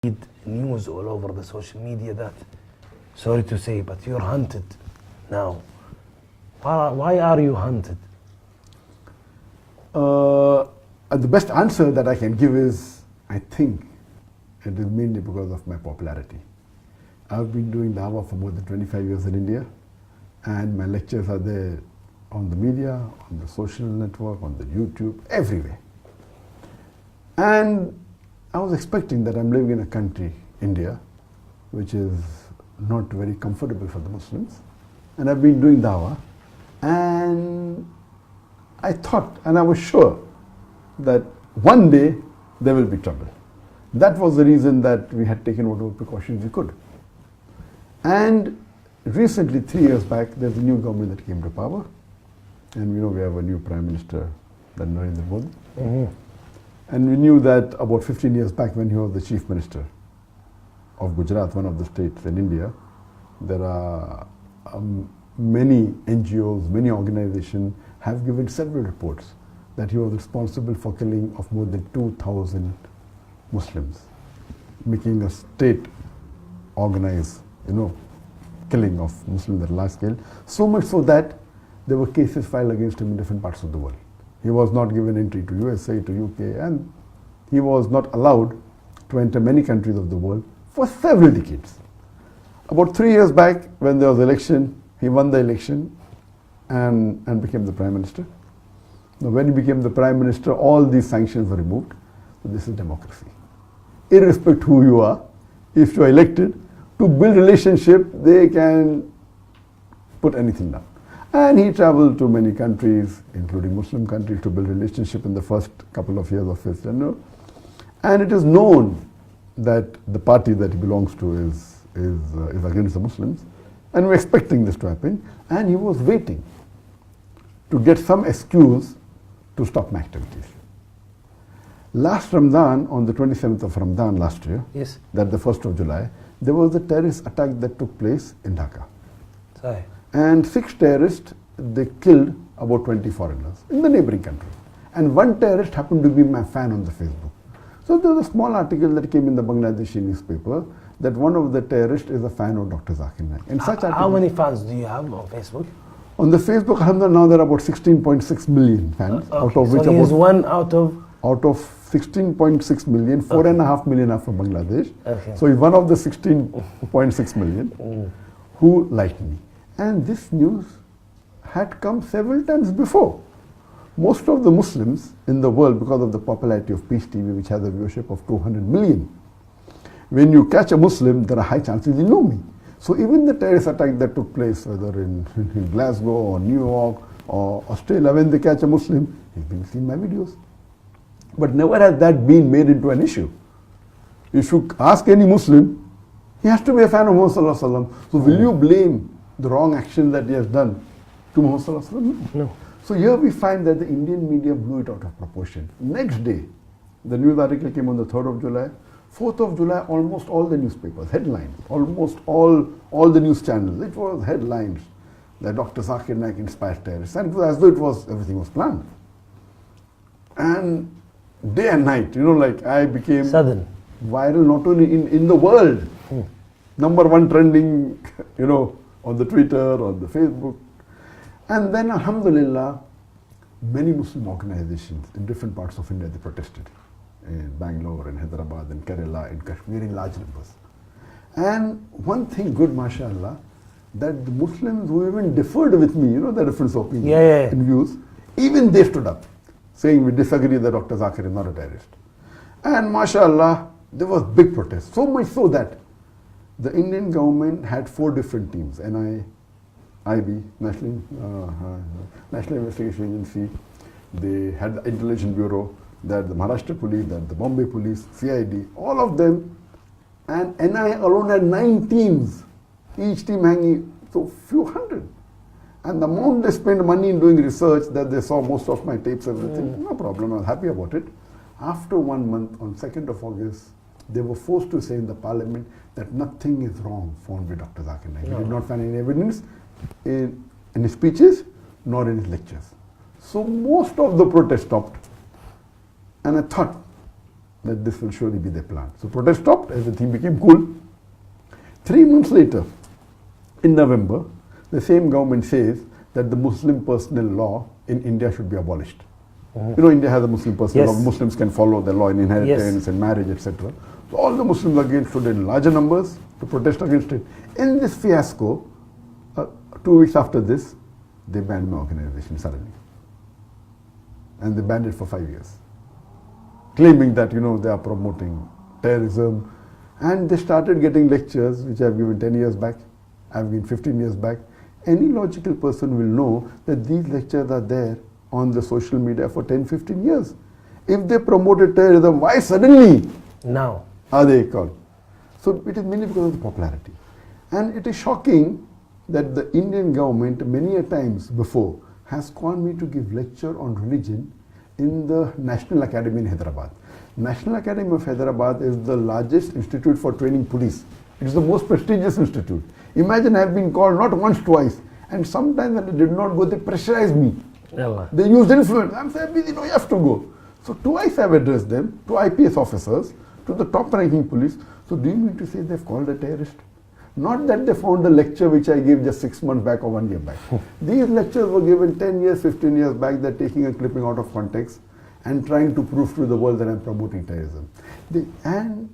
read news all over the social media that, sorry to say, but you're hunted now. Why are you hunted? The best answer that I can give is, I think it is mainly because of my popularity. I've been doing Dawah for more than 25 years in India, and my lectures are there on the media, on the social network, on the YouTube, everywhere. And I was expecting that I'm living in a country, India, which is not very comfortable for the Muslims. And I've been doing Dawah, and I thought, and I was sure, that one day there will be trouble. That was the reason that we had taken whatever precautions we could. And recently, 3 years back, there's a new government that came to power. And we know we have a new Prime Minister, Narendra Modi. Mm-hmm. And we knew that about 15 years back, when he was the Chief Minister of Gujarat, one of the states in India, there are many NGOs, many organizations have given several reports that he was responsible for killing of more than 2,000 Muslims, making a state organized, killing of Muslims at large scale. So much so that there were cases filed against him in different parts of the world. He was not given entry to USA, to UK, and he was not allowed to enter many countries of the world for several decades. About 3 years back, when there was election, he won the election and became the Prime Minister. Now, when he became the Prime Minister, all these sanctions were removed. So this is democracy. Irrespective who you are, if you are elected, to build relationship, they can put anything down. And he traveled to many countries, including Muslim countries, to build relationship in the first couple of years of his tenure. And it is known that the party that he belongs to is against the Muslims. And we're expecting this to happen. And he was waiting to get some excuse to stop my activities. Last Ramadan, on the 27th of Ramadan last year, yes, that the 1st of July, there was a terrorist attack that took place in Dhaka. Sorry. And 6 terrorists, they killed about 20 foreigners in the neighboring country. And one terrorist happened to be my fan on the Facebook. So there was a small article that came in the Bangladeshi newspaper that one of the terrorists is a fan of Dr. Zakir Naik. And how many fans do you have on Facebook? On the Facebook, now there are about 16.6 million fans, okay. out of which so he's one out of 16.6 million, 4.5 million are from Bangladesh. Okay. So he's one of the 16.6 million who liked me. And this news had come several times before. Most of the Muslims in the world, because of the popularity of Peace TV, which has a viewership of 200 million, when you catch a Muslim, there are high chances you know me. So even the terrorist attack that took place, whether in Glasgow or New York or Australia, when they catch a Muslim, he's been seen my videos. But never has that been made into an issue. If you ask any Muslim, he has to be a fan of Muhammad Sallallahu Alaihi Wasallam. So will you blame the wrong action that he has done to Muhammad Sallallahu Alaihi Wasallam? No. So here we find that the Indian media blew it out of proportion. Next day, the news article came on the 3rd of July. 4th of July, almost all the newspapers, headlines, almost all the news channels, it was headlines that Dr. Zakir Naik inspired terrorists. And it was as though everything was planned. And day and night, I became viral not only in the world, number one trending, on the Twitter, on the Facebook. And then, alhamdulillah, many Muslim organizations in different parts of India, they protested. In Bangalore, in Hyderabad, in Kerala, in Kashmir, in large numbers. And one thing good, mashallah, that the Muslims who even differed with me, the difference of opinion and views, even they stood up, saying we disagree that Dr. Zakir is not a terrorist. And mashallah, there was big protest, so much so that the Indian government had 4 different teams, NIB, National Investigation Agency, they had the Intelligence Bureau, that the Maharashtra Police, that the Bombay Police, CID, all of them, and NI alone had 9 teams, each team hanging, so few hundred. And the amount they spent money in doing research, that they saw most of my tapes, everything, no problem, I was happy about it. After 1 month, on 2nd of August, they were forced to say in the parliament that nothing is wrong found with Dr. Zakir Naik. He did not find any evidence in his speeches, nor in his lectures. So most of the protest stopped. And I thought, that this will surely be their plan. So protest stopped, everything became cool. 3 months later, in November, the same government says that the Muslim personal law in India should be abolished. You know, India has a Muslim personal law. Muslims can follow the law in inheritance and marriage, etc. So all the Muslims again stood in larger numbers to protest against it. In this fiasco, 2 weeks after this, they banned my organization suddenly. And they banned it for 5 years, claiming that, you know, they are promoting terrorism. And they started getting lectures, which I've given 10 years back, I've given 15 years back. Any logical person will know that these lectures are there on the social media for 10, 15 years. If they promoted terrorism, why suddenly now are they called? So it is mainly because of the popularity. And it is shocking that the Indian government many a times before has called me to give lecture on religion in the National Academy in Hyderabad. National Academy of Hyderabad is the largest institute for training police. It is the most prestigious institute. Imagine I have been called not once, twice, and sometimes when I did not go, they pressurized me. They used influence. I'm saying, busy, no, you have to go. So twice I've addressed them, to IPS officers, to the top ranking police. So do you mean to say they've called a terrorist? Not that they found a lecture which I gave just 6 months back or 1 year back. These lectures were given 10 years, 15 years back. They're taking a clipping out of context and trying to prove to the world that I'm promoting terrorism. And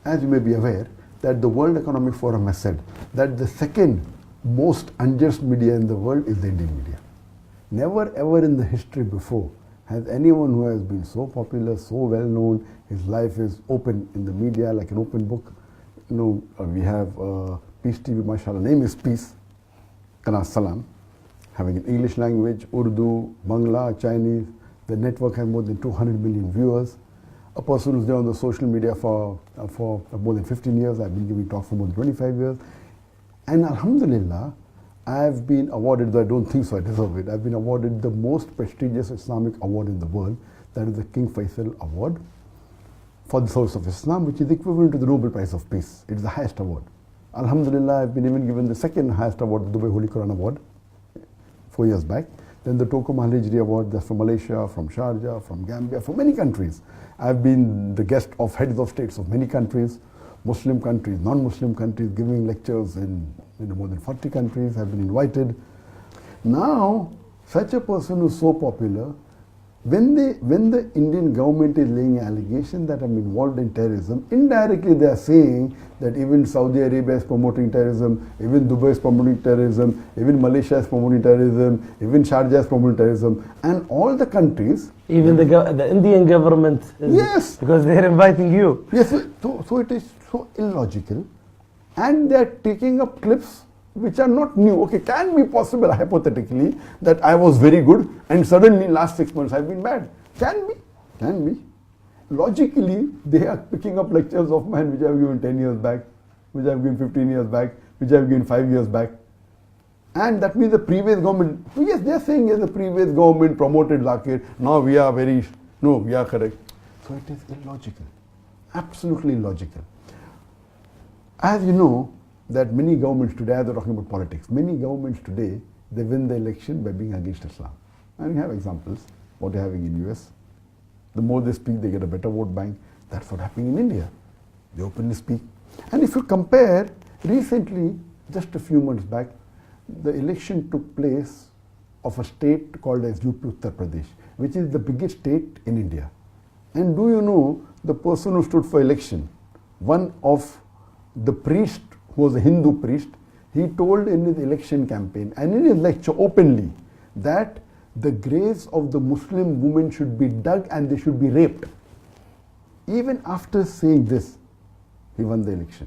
as you may be aware, that the World Economic Forum has said that the second most unjust media in the world is the Indian media. Never ever in the history before has anyone who has been so popular, so well known, his life is open in the media like an open book. You know, we have Peace TV, mashallah, name is Peace, Kana Salam, having an English language, Urdu, Bangla, Chinese. The network has more than 200 million viewers. A person who's there on the social media for more than 15 years. I've been giving talks for more than 25 years. And alhamdulillah, I've been awarded, though I don't think so I deserve it, I've been awarded the most prestigious Islamic award in the world. That is the King Faisal Award for the service of Islam, which is equivalent to the Nobel Prize of Peace. It is the highest award. Alhamdulillah, I've been even given the second highest award, the Dubai Holy Quran Award, 4 years back. Then the Toko Mahalajri Award, that's from Malaysia, from Sharjah, from Gambia, from many countries. I've been the guest of heads of states of many countries, Muslim countries, non-Muslim countries, giving lectures in more than 40 countries. I've been invited. Now, such a person who's so popular, when the Indian government is laying an allegation that I'm involved in terrorism, indirectly they are saying that even Saudi Arabia is promoting terrorism, even Dubai is promoting terrorism, even Malaysia is promoting terrorism, even Sharjah is promoting terrorism, and all the countries. Even the Indian government is, yes, because they're inviting you. Yes, so it is so illogical, and they're taking up clips which are not new. Okay, can be possible hypothetically that I was very good and suddenly last 6 months I've been bad. Can be. Logically, they are picking up lectures of mine which I've given 10 years back, which I've given 15 years back, which I've given 5 years back. And that means the previous government, yes, they're saying yes, the previous government promoted ذاكر, now we are we are correct. So it is illogical, absolutely illogical. As you know, that many governments today, as they're talking about politics, many governments today, they win the election by being against Islam. And we have examples, what they're having in US. The more they speak, they get a better vote bank. That's what's happening in India. They openly speak. And if you compare, recently, just a few months back, the election took place of a state called as UP Uttar Pradesh, which is the biggest state in India. And do you know, the person who stood for election, one of the priest who was a Hindu priest, he told in his election campaign and in his lecture openly that the graves of the Muslim women should be dug and they should be raped. Even after saying this, he won the election.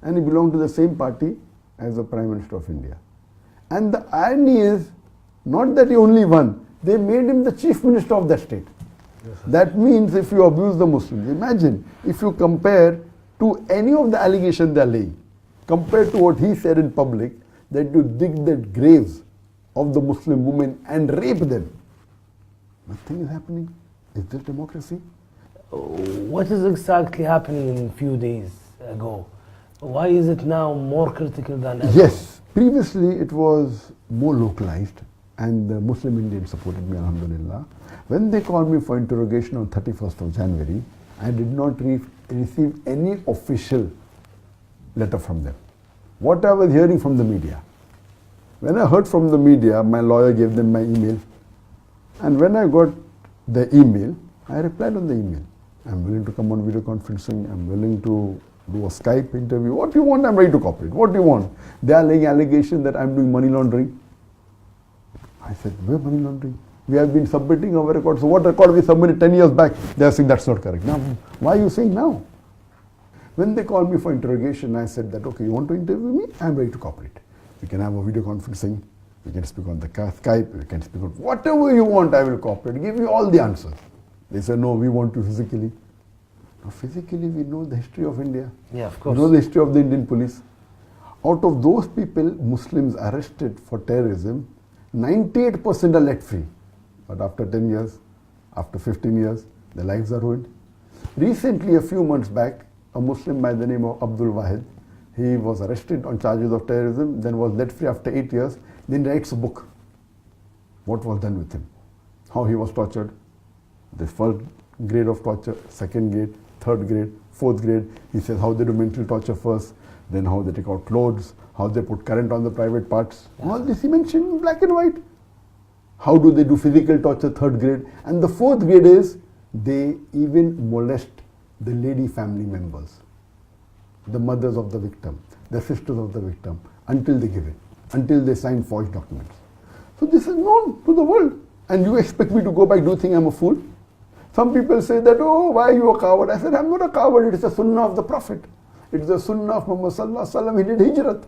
And he belonged to the same party as the Prime Minister of India. And the irony is, not that he only won, they made him the Chief Minister of that state. Yes, that means if you abuse the Muslims, imagine if you compare to any of the allegations they are laying, compared to what he said in public, that you dig the graves of the Muslim women and rape them. Nothing is happening. Is this democracy? What is exactly happening in a few days ago? Why is it now more critical than ever? Yes, previously it was more localized and the Muslim Indians supported me, alhamdulillah. When they called me for interrogation on 31st of January, I did not receive any official letter from them. What I was hearing from the media. When I heard from the media, my lawyer gave them my email. And when I got the email, I replied on the email. I'm willing to come on video conferencing. I'm willing to do a Skype interview. What you want, I'm ready to cooperate. What do you want? They are laying allegations that I'm doing money laundering. I said, where money laundering? We have been submitting our records. So what record we submitted 10 years back? They are saying that's not correct. Now, why are you saying now? When they called me for interrogation, I said that, okay, you want to interview me? I'm ready to cooperate. We can have a video conferencing. We can speak on the Skype. We can speak on whatever you want, I will cooperate. Give you all the answers. They said, no, we want you physically. Now, physically, we know the history of India. Yeah, of course. We know the history of the Indian police. Out of those people, Muslims arrested for terrorism, 98% are let free. But after 10 years, after 15 years, their lives are ruined. Recently, a few months back, a Muslim by the name of Abdul Wahid, he was arrested on charges of terrorism, then was let free after 8 years, then writes a book. What was done with him? How he was tortured. The first grade of torture, second grade, third grade, fourth grade. He says how they do mental torture first, then how they take out clothes, how they put current on the private parts. All this he mentioned in black and white. How do they do physical torture, third grade? And the fourth grade is they even molest the lady family members, the mothers of the victim, the sisters of the victim, until they give it, until they sign forged documents. So this is known to the world. And you expect me to go back, do you think I'm a fool? Some people say that, oh, why are you a coward? I said, I'm not a coward, it's the sunnah of the Prophet. It's the sunnah of Muhammad sallallahu alaihi wasallam. He did hijrat.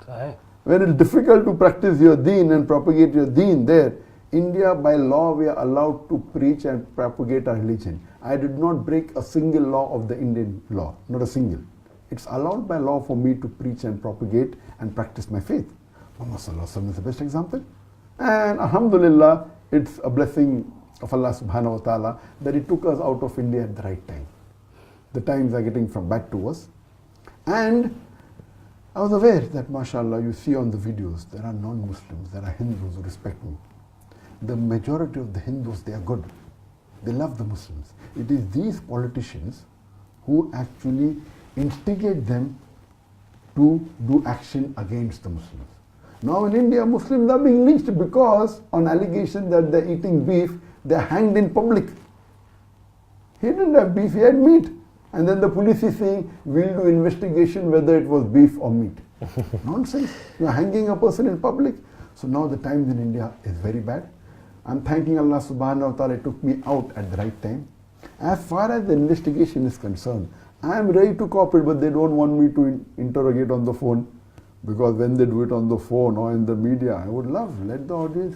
Sahih. When it's difficult to practice your deen and propagate your deen there, India by law we are allowed to preach and propagate our religion. I did not break a single law of the Indian law, not a single. It's allowed by law for me to preach and propagate and practice my faith. Muhammad sallallahu alaihi wasallam is the best example. And alhamdulillah, it's a blessing of Allah subhanahu wa ta'ala that it took us out of India at the right time. The times are getting from bad to worse. And I was aware that, mashallah, you see on the videos, there are non-Muslims, there are Hindus who respect me. The majority of the Hindus, they are good. They love the Muslims. It is these politicians who actually instigate them to do action against the Muslims. Now in India, Muslims are being lynched because on allegation that they're eating beef, they're hanged in public. He didn't have beef, he had meat. And then the police is saying, we'll do investigation whether it was beef or meat. Nonsense. You're hanging a person in public. So now the times in India is very bad. I'm thanking Allah subhanahu wa ta'ala, it took me out at the right time. As far as the investigation is concerned, I am ready to cooperate, but they don't want me to interrogate on the phone. Because when they do it on the phone or in the media, I would love, let the audience,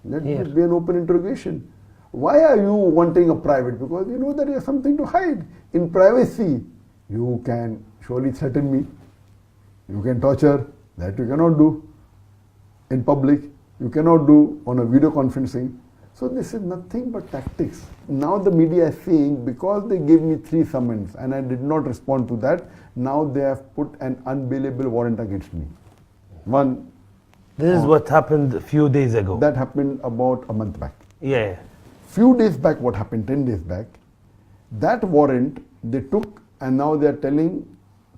let it be an open interrogation. Why are you wanting a private? Because you know that you have something to hide. In privacy, you can surely threaten me. You can torture. That you cannot do. In public, you cannot do on a video conferencing. So this is nothing but tactics. Now the media is saying, because they gave me 3 summons and I did not respond to that, now they have put an unbailable warrant against me. One. This is what happened a few days ago. That happened about a month back. Yeah. Few days back, what happened, 10 days back, that warrant they took and now they are telling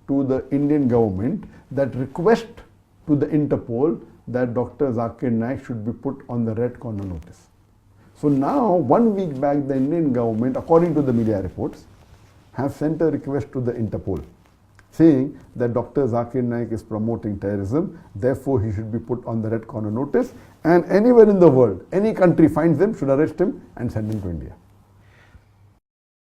to the Indian government that request to the Interpol that Dr. Zakir Naik should be put on the red corner notice. So now, 1 week back, the Indian government, according to the media reports, have sent a request to the Interpol saying that Dr. Zakir Naik is promoting terrorism, therefore he should be put on the red corner notice, and anywhere in the world, any country finds him, should arrest him and send him to India.